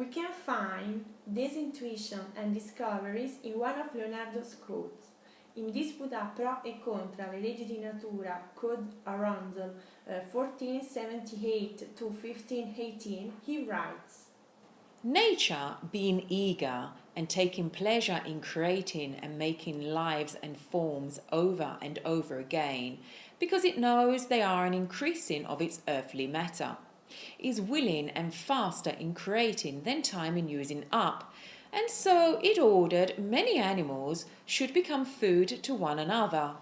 We can find this intuition and discoveries in one of Leonardo's codes. In Disputa pro e contra, le leggi di natura, Code Arundel 1478 to 1518, he writes, Nature, being eager and taking pleasure in creating and making lives and forms over and over again, because it knows they are an increasing of its earthly matter, is willing and faster in creating than time in using up, and so it ordered many animals should become food to one another,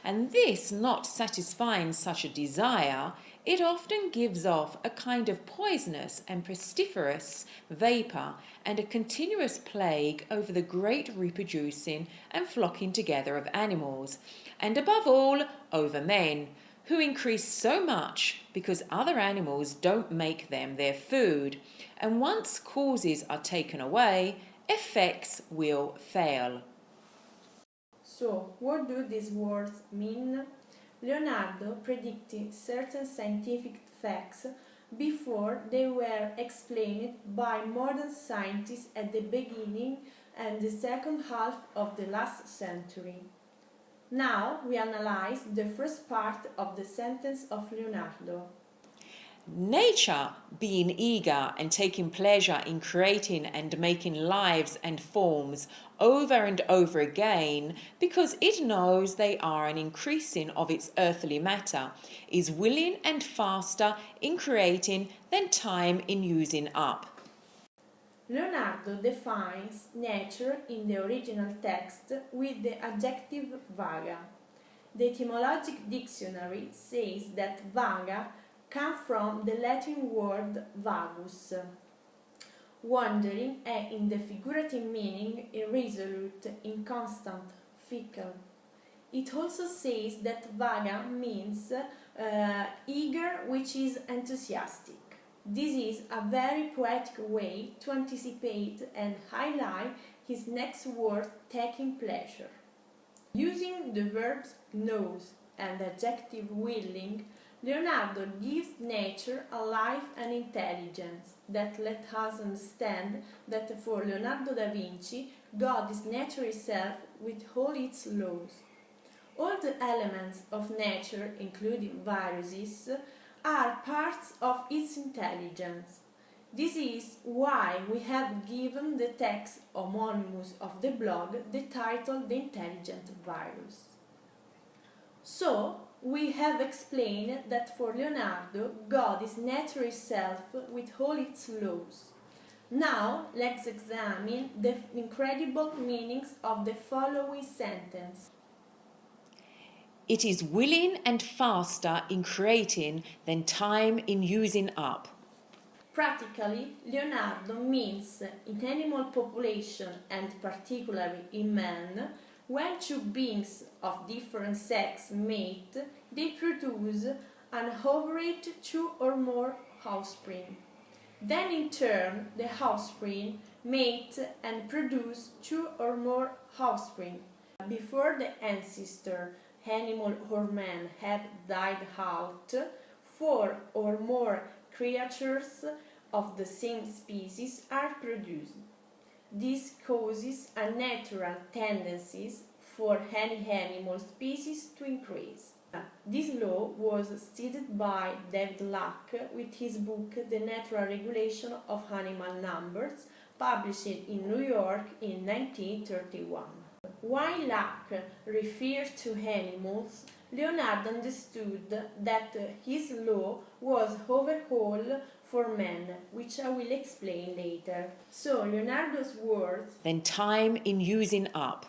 and this not satisfying such a desire, it often gives off a kind of poisonous and pestiferous vapour and a continuous plague over the great reproducing and flocking together of animals, and above all over men, who increase so much because other animals don't make them their food, and once causes are taken away, effects will fail. So, what do these words mean? Leonardo predicted certain scientific facts before they were explained by modern scientists at the beginning and the second half of the last century. Now we analyze the first part of the sentence of Leonardo. Nature, being eager and taking pleasure in creating and making lives and forms over and over again, because it knows they are an increasing of its earthly matter, is willing and faster in creating than time in using up. Leonardo defines nature in the original text with the adjective vaga. The etymologic dictionary says that vaga comes from the Latin word vagus, wandering, and in the figurative meaning irresolute, inconstant, fickle. It also says that vaga means eager, which is enthusiastic. This is a very poetic way to anticipate and highlight his next word, taking pleasure. Using the verbs knows and the adjective willing, Leonardo gives nature a life and intelligence that let us understand that for Leonardo da Vinci, God is nature itself with all its laws. All the elements of nature, including viruses, are parts of its intelligence. This is why we have given the text homonymous of the blog the title The Intelligent Virus. So, we have explained that for Leonardo, God is nature itself with all its laws. Now, let's examine the incredible meanings of the following sentence. It is willing and faster in creating than time in using up. Practically, Leonardo means in animal population and particularly in man, when two beings of different sex mate, they produce an average two or more offspring. Then in turn, the offspring mate and produce two or more offspring. Before the ancestor, animal or man, have died out, four or more creatures of the same species are produced. This causes a natural tendency for any animal species to increase. This law was stated by David Luck with his book The Natural Regulation of Animal Numbers, published in New York in 1931. While Luck referred to animals, Leonardo understood that his law was overall for men, which I will explain later. So Leonardo's words, than time in using up,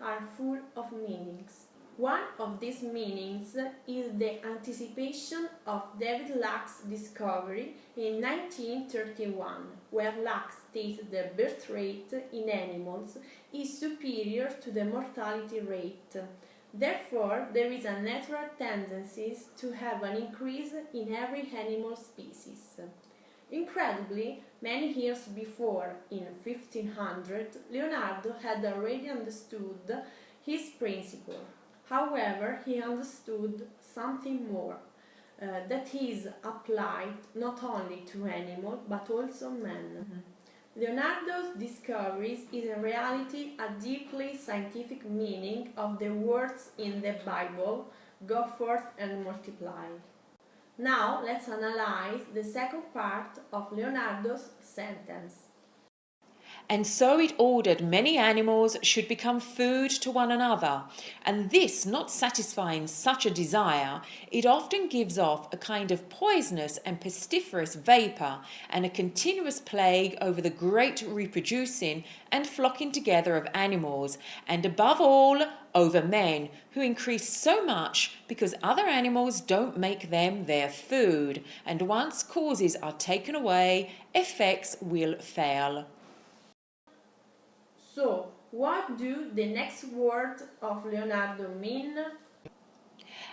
are full of meanings. One of these meanings is the anticipation of David Luck's discovery in 1931, where Luck states the birth rate in animals is superior to the mortality rate. Therefore, there is a natural tendency to have an increase in every animal species. Incredibly, many years before, in 1500, Leonardo had already understood his principle. However, he understood something more, that is applied not only to animals but also men. Leonardo's discoveries is in reality a deeply scientific meaning of the words in the Bible, go forth and multiply. Now let's analyze the second part of Leonardo's sentence. And so it ordered many animals should become food to one another, and this not satisfying such a desire, it often gives off a kind of poisonous and pestiferous vapour, and a continuous plague over the great reproducing and flocking together of animals, and above all over men, who increase so much because other animals don't make them their food, and once causes are taken away, effects will fail. So, what do the next words of Leonardo mean?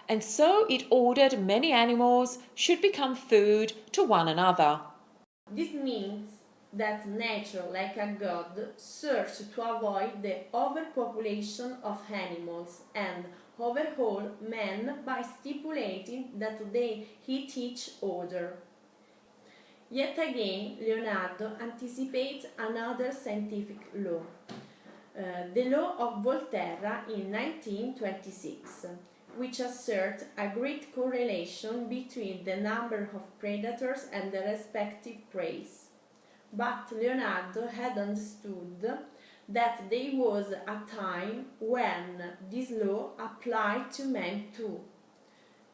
And so it ordered many animals should become food to one another. This means that nature, like a god, searched to avoid the overpopulation of animals and overhaul men by stipulating that they eat each other. Yet again, Leonardo anticipates another scientific law, the law of Volterra in 1926, which asserts a great correlation between the number of predators and the respective prey. But Leonardo had understood that there was a time when this law applied to men too.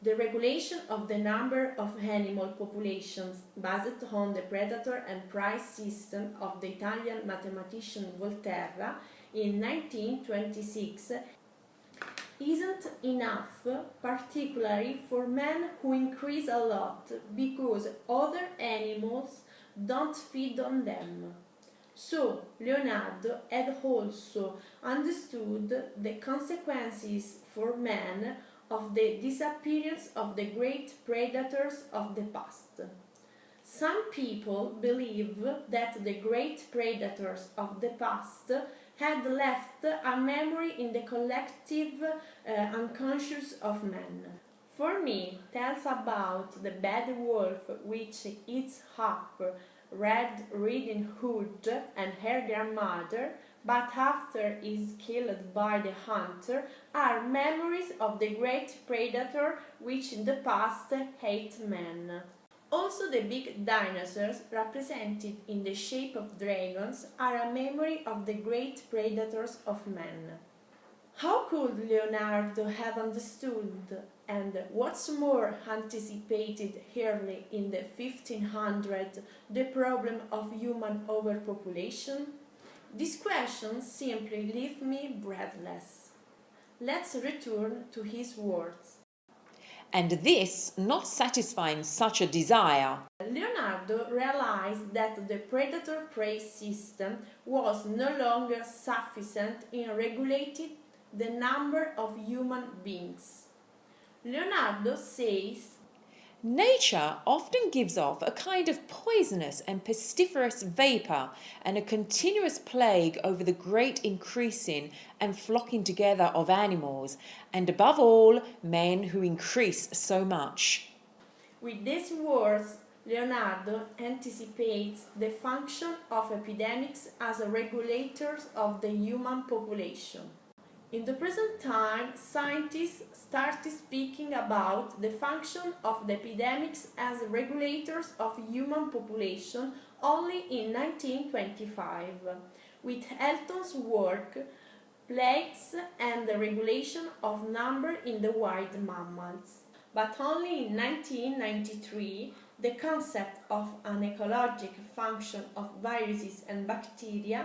The regulation of the number of animal populations based on the predator and prey system of the Italian mathematician Volterra in 1926 isn't enough, particularly for men who increase a lot because other animals don't feed on them. So Leonardo had also understood the consequences for man of the disappearance of the great predators of the past. Some people believe that the great predators of the past had left a memory in the collective unconscious of men. For me, tales about the bad wolf which eats up Red Riding Hood and her grandmother, but after is killed by the hunter, are memories of the great predator which in the past ate men. Also, the big dinosaurs, represented in the shape of dragons, are a memory of the great predators of men. How could Leonardo have understood, and what's more, anticipated early in the 1500s, the problem of human overpopulation? These questions simply leave me breathless. Let's return to his words. And this not satisfying such a desire, Leonardo realized that the predator-prey system was no longer sufficient in regulating the number of human beings. Leonardo says, nature often gives off a kind of poisonous and pestiferous vapour, and a continuous plague over the great increasing and flocking together of animals, and above all men who increase so much. With these words, Leonardo anticipates the function of epidemics as regulators of the human population. In the present time, scientists started speaking about the function of the epidemics as regulators of human population only in 1925, with Elton's work, Plagues and the Regulation of Number in the Wild Mammals. But only in 1993, the concept of an ecologic function of viruses and bacteria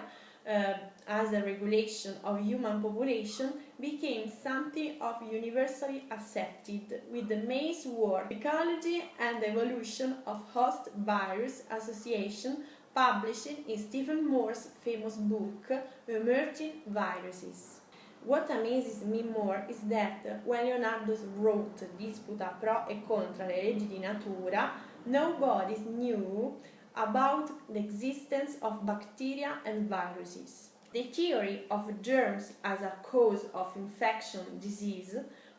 as a regulation of human population became something of universally accepted, with the main work Ecology and the Evolution of Host Virus Association published in Stephen Moore's famous book Emerging Viruses. What amazes me more is that when Leonardo wrote Disputa pro e contra le leggi di natura, nobody knew about the existence of bacteria and viruses. The theory of germs as a cause of infection disease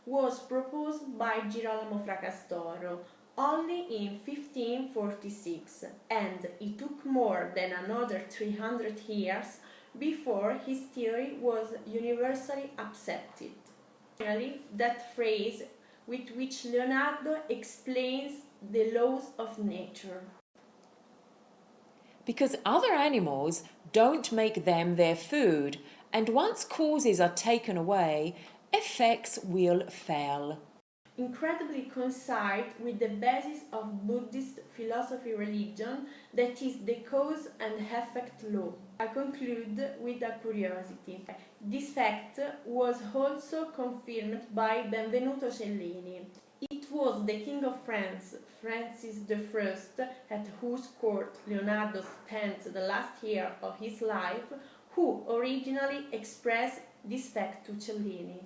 was proposed by Girolamo Fracastoro only in 1546, and it took more than another 300 years before his theory was universally accepted. Finally, that phrase with which Leonardo explains the laws of nature. Because other animals don't make them their food, and once causes are taken away, effects will fail. Incredibly coincide with the basis of Buddhist philosophy religion, that is the cause and effect law. I conclude with a curiosity. This fact was also confirmed by Benvenuto Cellini. It was the King of France, Francis I, at whose court Leonardo spent the last year of his life, who originally expressed this fact to Cellini.